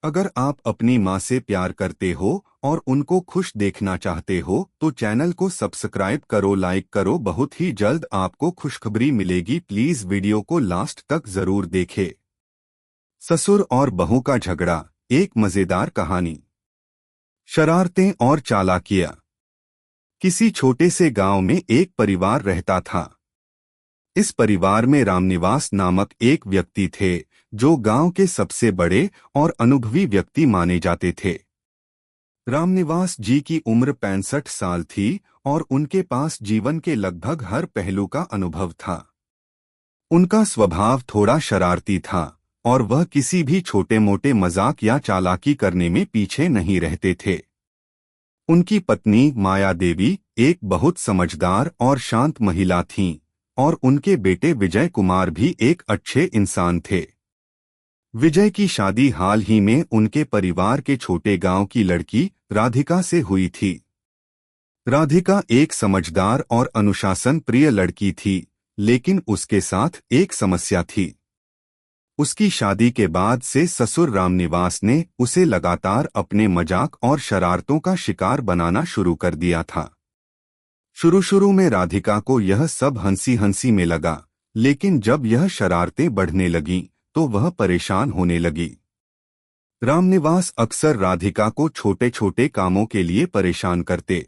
अगर आप अपनी माँ से प्यार करते हो और उनको खुश देखना चाहते हो तो चैनल को सब्सक्राइब करो, लाइक करो। बहुत ही जल्द आपको खुशखबरी मिलेगी। प्लीज वीडियो को लास्ट तक जरूर देखें। ससुर और बहू का झगड़ा, एक मजेदार कहानी। शरारतें और चालाकियां। किसी छोटे से गांव में एक परिवार रहता था। इस परिवार में रामनिवास नामक एक व्यक्ति थे जो गांव के सबसे बड़े और अनुभवी व्यक्ति माने जाते थे। रामनिवास जी की उम्र 65 साल थी और उनके पास जीवन के लगभग हर पहलू का अनुभव था। उनका स्वभाव थोड़ा शरारती था और वह किसी भी छोटे मोटे मजाक या चालाकी करने में पीछे नहीं रहते थे। उनकी पत्नी माया देवी एक बहुत समझदार और शांत महिला थीं और उनके बेटे विजय कुमार भी एक अच्छे इंसान थे। विजय की शादी हाल ही में उनके परिवार के छोटे गांव की लड़की राधिका से हुई थी। राधिका एक समझदार और अनुशासन प्रिय लड़की थी, लेकिन उसके साथ एक समस्या थी। उसकी शादी के बाद से ससुर रामनिवास ने उसे लगातार अपने मजाक और शरारतों का शिकार बनाना शुरू कर दिया था। शुरू में राधिका को यह सब हंसी हंसी में लगा, लेकिन जब यह शरारतें बढ़ने लगीं तो वह परेशान होने लगी। रामनिवास अक्सर राधिका को छोटे छोटे कामों के लिए परेशान करते।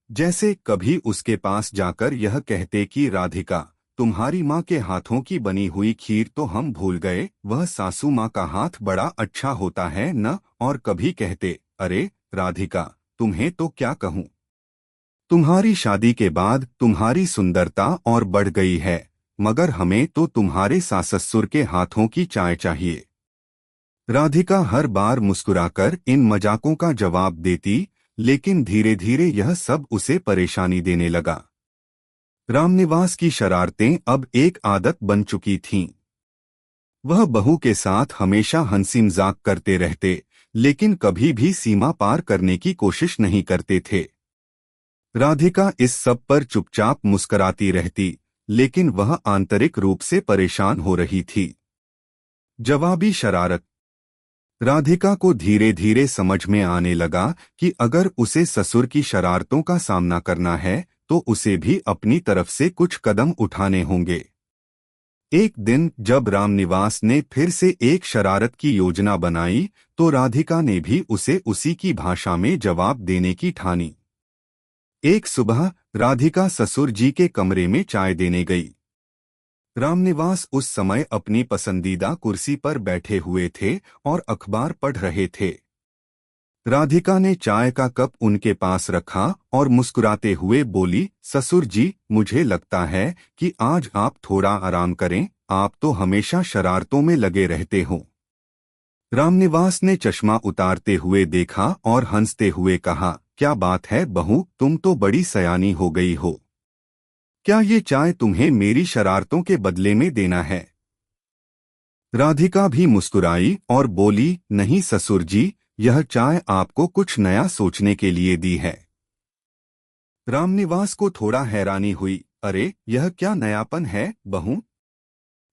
जैसे कभी उसके पास जाकर यह कहते कि राधिका, तुम्हारी माँ के हाथों की बनी हुई खीर तो हम भूल गए, वह सासू माँ का हाथ बड़ा अच्छा होता है न। और कभी कहते, अरे राधिका, तुम्हें तो क्या कहूँ, तुम्हारी शादी के बाद तुम्हारी सुंदरता और बढ़ गई है, मगर हमें तो तुम्हारे सास-ससुर के हाथों की चाय चाहिए। राधिका हर बार मुस्कुराकर इन मजाकों का जवाब देती, लेकिन धीरे धीरे यह सब उसे परेशानी देने लगा। रामनिवास की शरारतें अब एक आदत बन चुकी थीं। वह बहू के साथ हमेशा हंसी मजाक करते रहते, लेकिन कभी भी सीमा पार करने की कोशिश नहीं करते थे। राधिका इस सब पर चुपचाप मुस्कुराती रहती, लेकिन वह आंतरिक रूप से परेशान हो रही थी। जवाबी शरारत। राधिका को धीरे धीरे समझ में आने लगा कि अगर उसे ससुर की शरारतों का सामना करना है तो उसे भी अपनी तरफ से कुछ कदम उठाने होंगे। एक दिन जब रामनिवास ने फिर से एक शरारत की योजना बनाई तो राधिका ने भी उसे उसी की भाषा में जवाब देने की ठानी। एक सुबह राधिका ससुर जी के कमरे में चाय देने गई। रामनिवास उस समय अपनी पसंदीदा कुर्सी पर बैठे हुए थे और अखबार पढ़ रहे थे। राधिका ने चाय का कप उनके पास रखा और मुस्कुराते हुए बोली, ससुर जी, मुझे लगता है कि आज आप थोड़ा आराम करें, आप तो हमेशा शरारतों में लगे रहते हो। रामनिवास ने चश्मा उतारते हुए देखा और हंसते हुए कहा, क्या बात है बहू, तुम तो बड़ी सयानी हो गई हो। क्या ये चाय तुम्हें मेरी शरारतों के बदले में देना है? राधिका भी मुस्कुराई और बोली, नहीं ससुर जी, यह चाय आपको कुछ नया सोचने के लिए दी है। रामनिवास को थोड़ा हैरानी हुई, अरे यह क्या नयापन है बहू?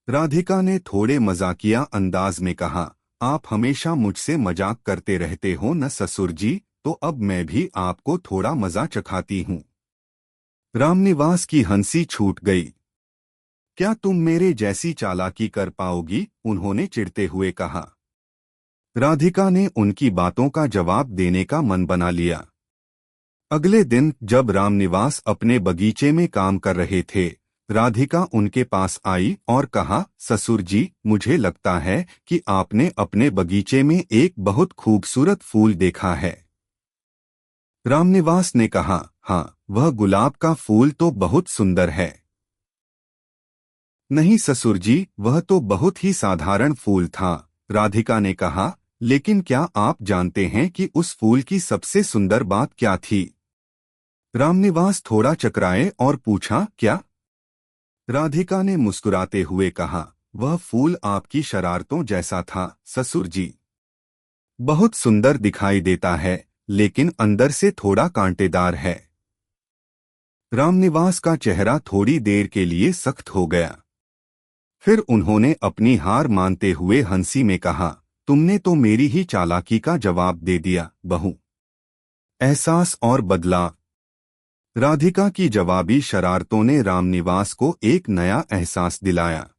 राधिका ने थोड़े मजाकिया अंदाज में कहा, आप हमेशा मुझसे मजाक करते रहते हो न ससुर जी, तो अब मैं भी आपको थोड़ा मजा चखाती हूँ। रामनिवास की हंसी छूट गई। क्या तुम मेरे जैसी चालाकी कर पाओगी? उन्होंने चिढ़ते हुए कहा। राधिका ने उनकी बातों का जवाब देने का मन बना लिया। अगले दिन जब रामनिवास अपने बगीचे में काम कर रहे थे, राधिका उनके पास आई और कहा, ससुर जी, मुझे लगता है कि आपने अपने बगीचे में एक बहुत खूबसूरत फूल देखा है। रामनिवास ने कहा, हाँ, वह गुलाब का फूल तो बहुत सुंदर है। नहीं ससुर जी, वह तो बहुत ही साधारण फूल था। राधिका ने कहा, लेकिन क्या आप जानते हैं कि उस फूल की सबसे सुंदर बात क्या थी? रामनिवास थोड़ा चकराए और पूछा, क्या? राधिका ने मुस्कुराते हुए कहा, वह फूल आपकी शरारतों जैसा था ससुर जी। बहुत सुंदर दिखाई देता है, लेकिन अंदर से थोड़ा कांटेदार है। रामनिवास का चेहरा थोड़ी देर के लिए सख्त हो गया। फिर उन्होंने अपनी हार मानते हुए हंसी में कहा, तुमने तो मेरी ही चालाकी का जवाब दे दिया बहू। एहसास और बदला। राधिका की जवाबी शरारतों ने रामनिवास को एक नया एहसास दिलाया।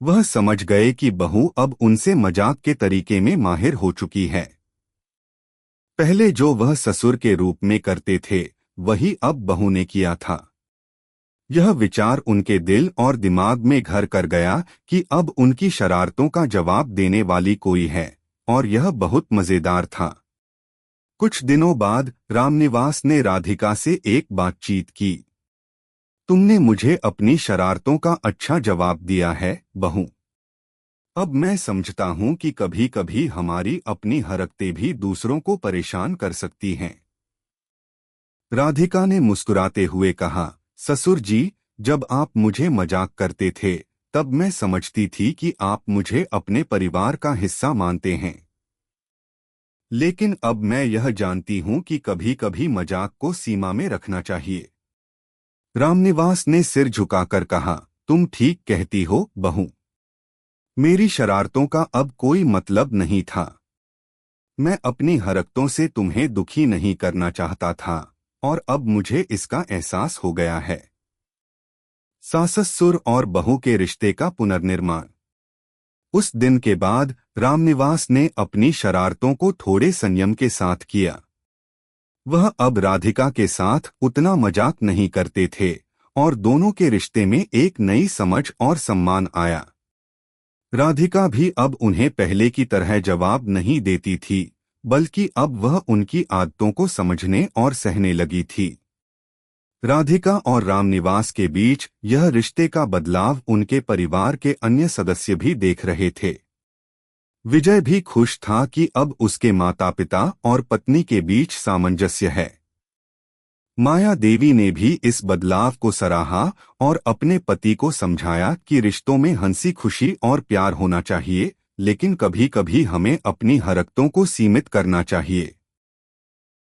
वह समझ गए कि बहू अब उनसे मजाक के तरीके में माहिर हो चुकी है। पहले जो वह ससुर के रूप में करते थे वही अब बहू ने किया था। यह विचार उनके दिल और दिमाग में घर कर गया कि अब उनकी शरारतों का जवाब देने वाली कोई है, और यह बहुत मजेदार था। कुछ दिनों बाद रामनिवास ने राधिका से एक बातचीत की। तुमने मुझे अपनी शरारतों का अच्छा जवाब दिया है बहू। अब मैं समझता हूं कि कभी कभी हमारी अपनी हरकतें भी दूसरों को परेशान कर सकती हैं। राधिका ने मुस्कुराते हुए कहा, ससुर जी, जब आप मुझे मजाक करते थे तब मैं समझती थी कि आप मुझे अपने परिवार का हिस्सा मानते हैं। लेकिन अब मैं यह जानती हूं कि कभी कभी मजाक को सीमा में रखना चाहिए। रामनिवास ने सिर झुकाकर कहा, तुम ठीक कहती हो बहू। मेरी शरारतों का अब कोई मतलब नहीं था। मैं अपनी हरकतों से तुम्हें दुखी नहीं करना चाहता था, और अब मुझे इसका एहसास हो गया है। सास-ससुर और बहू के रिश्ते का पुनर्निर्माण। उस दिन के बाद रामनिवास ने अपनी शरारतों को थोड़े संयम के साथ किया। वह अब राधिका के साथ उतना मजाक नहीं करते थे, और दोनों के रिश्ते में एक नई समझ और सम्मान आया। राधिका भी अब उन्हें पहले की तरह जवाब नहीं देती थी, बल्कि अब वह उनकी आदतों को समझने और सहने लगी थी। राधिका और रामनिवास के बीच यह रिश्ते का बदलाव उनके परिवार के अन्य सदस्य भी देख रहे थे। विजय भी खुश था कि अब उसके माता-पिता और पत्नी के बीच सामंजस्य है। माया देवी ने भी इस बदलाव को सराहा और अपने पति को समझाया कि रिश्तों में हंसी खुशी और प्यार होना चाहिए, लेकिन कभी-कभी हमें अपनी हरकतों को सीमित करना चाहिए।